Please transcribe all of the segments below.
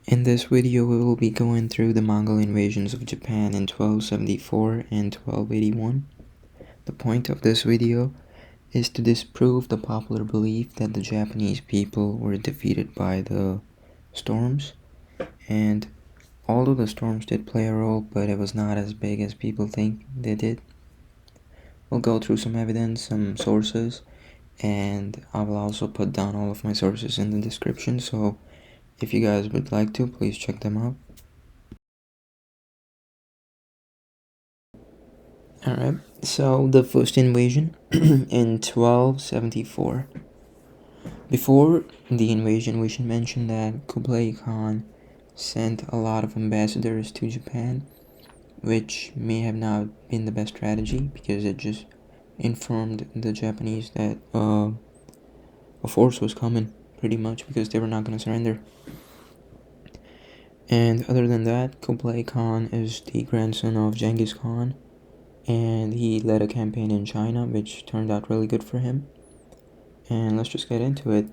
In this video, we will be going through the Mongol invasions of Japan in 1274 and 1281. The point of this video is to disprove the popular belief that the Japanese people were defeated by the storms, and although the storms did play a role, but it was not as big as people think they did. We'll go through some evidence, some sources, and I will also put down all of my sources in the description, so if you guys would like to, please check them out. Alright, so the first invasion in 1274. Before the invasion, we should mention that Kublai Khan sent a lot of ambassadors to Japan, which may have not been the best strategy because it just informed the Japanese that a force was coming, pretty much, because they were not going to surrender. And other than that, Kublai Khan is the grandson of Genghis Khan, and he led a campaign in China which turned out really good for him. And let's just get into it.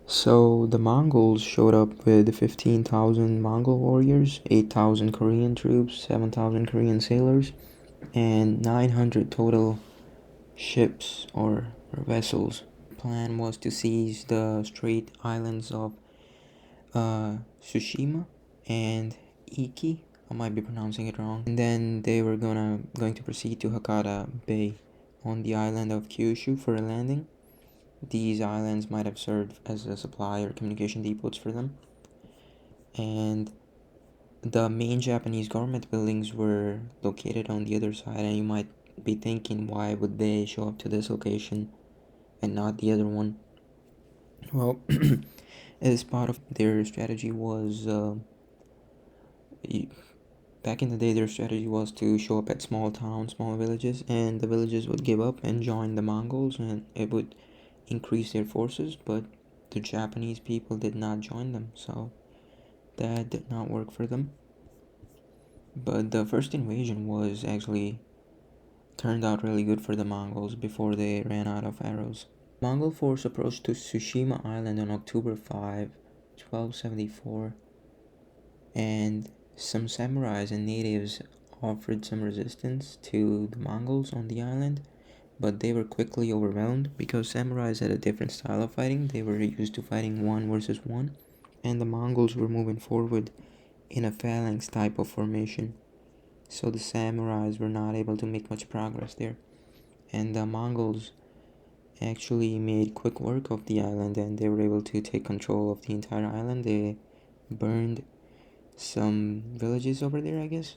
So the Mongols showed up with 15,000 Mongol warriors, 8,000 Korean troops, 7,000 Korean sailors, and 900 total ships or vessels. The plan was to seize the strait islands of Tsushima and Iki. I might be pronouncing it wrong. And then they were going to proceed to Hakata Bay on the island of Kyushu for a landing. These islands might have served as a supply or communication depots for them. And the main Japanese government buildings were located on the other side, and you might be thinking, why would they show up to this location and not the other one? Well, as part of their strategy was back in the day, their strategy was to show up at small towns, small villages, and the villages would give up and join the Mongols, and it would increase their forces, but the Japanese people did not join them, so that did not work for them. But the first invasion was actually turned out really good for the Mongols before they ran out of arrows. Mongol force approached to Tsushima Island on October 5, 1274, and some samurais and natives offered some resistance to the Mongols on the island, but they were quickly overwhelmed because samurais had a different style of fighting. They were used to fighting 1 versus 1, and the Mongols were moving forward in a phalanx type of formation, so the samurais were not able to make much progress there, and the Mongols actually made quick work of the island, and they were able to take control of the entire island. They burned some villages over there, I guess,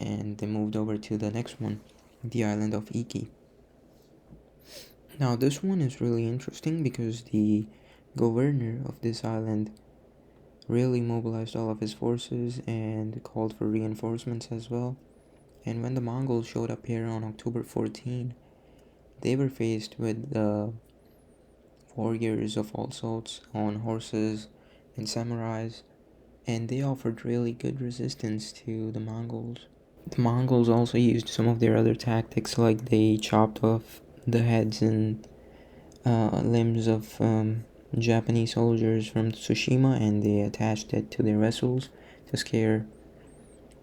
and they moved over to the next one, the island of Iki. Now this one is really interesting because the governor of this island really mobilized all of his forces and called for reinforcements as well. And when the Mongols showed up here on October 14, they were faced with warriors of all sorts on horses and samurais, and they offered really good resistance to the Mongols. The Mongols also used some of their other tactics, like they chopped off the heads and limbs of Japanese soldiers from Tsushima, and they attached it to their vessels to scare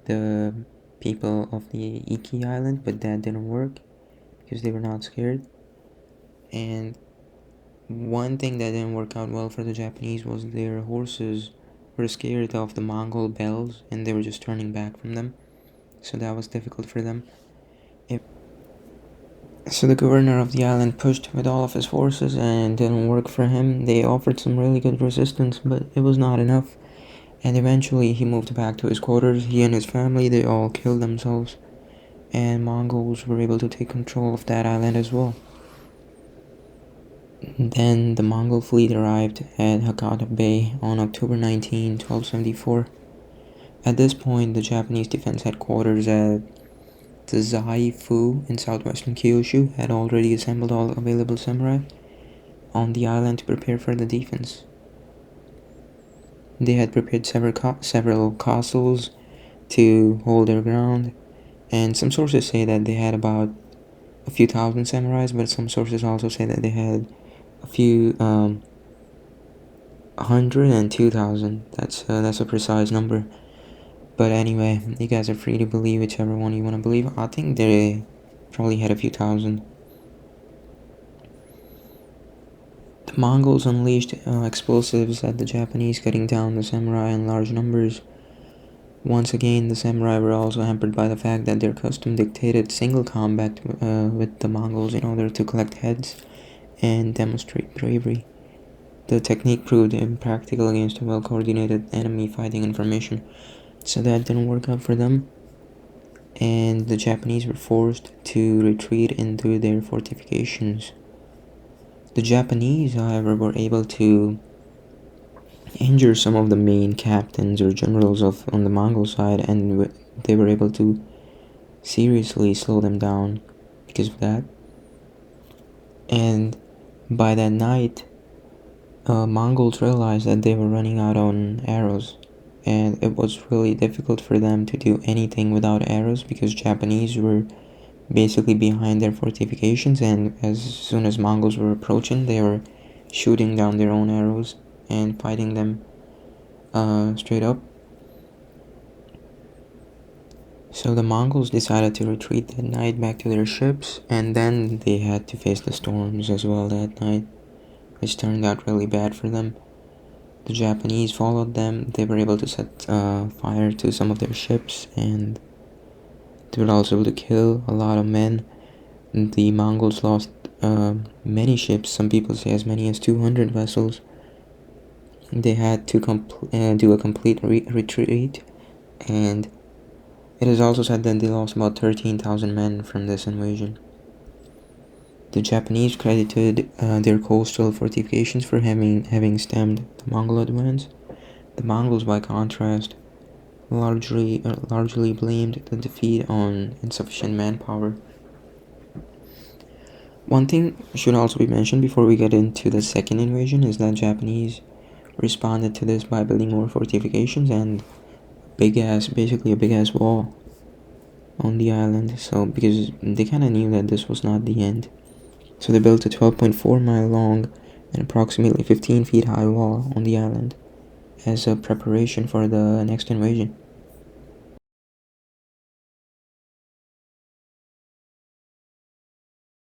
the people of the Iki Island, but that didn't work because they were not scared. And one thing that didn't work out well for the Japanese was their horses were scared of the Mongol bells, and they were just turning back from them, so that was difficult for them. So the governor of the island pushed with all of his forces, and it didn't work for him. They offered some really good resistance, but it was not enough, and eventually he moved back to his quarters. He and his family, they all killed themselves, and Mongols were able to take control of that island as well. Then the Mongol fleet arrived at Hakata Bay on October 19, 1274. At this point, the Japanese defense headquarters at the Zai-Fu in southwestern Kyushu had already assembled all available samurai on the island to prepare for the defense. They had prepared several castles to hold their ground, and some sources say that they had about a few thousand samurais, but some sources also say that they had a 102,000. That's a precise number. But anyway, you guys are free to believe whichever one you want to believe. I think they probably had a few thousand. The Mongols unleashed explosives at the Japanese, cutting down the samurai in large numbers. Once again, the samurai were also hampered by the fact that their custom dictated single combat with the Mongols in order to collect heads and demonstrate bravery. The technique proved impractical against a well-coordinated enemy fighting information, so that didn't work out for them, and the Japanese were forced to retreat into their fortifications. The Japanese, however, were able to injure some of the main captains or generals on the Mongol side, and they were able to seriously slow them down because of that. And by that night, Mongols realized that they were running out on arrows, and it was really difficult for them to do anything without arrows because Japanese were basically behind their fortifications, and as soon as Mongols were approaching, they were shooting down their own arrows and fighting them straight up. So the Mongols decided to retreat that night back to their ships, and then they had to face the storms as well that night, which turned out really bad for them. The Japanese followed them. They were able to set fire to some of their ships, and they were also able to kill a lot of men. The Mongols lost many ships. Some people say as many as 200 vessels. They had to do a complete retreat, and it is also said that they lost about 13,000 men from this invasion. The Japanese credited their coastal fortifications for having stemmed the Mongol advance. The Mongols, by contrast, largely blamed the defeat on insufficient manpower. One thing should also be mentioned before we get into the second invasion is that Japanese responded to this by building more fortifications and basically a big ass wall on the island. So because they kind of knew that this was not the end, so they built a 12.4-mile long and approximately 15 feet high wall on the island as a preparation for the next invasion.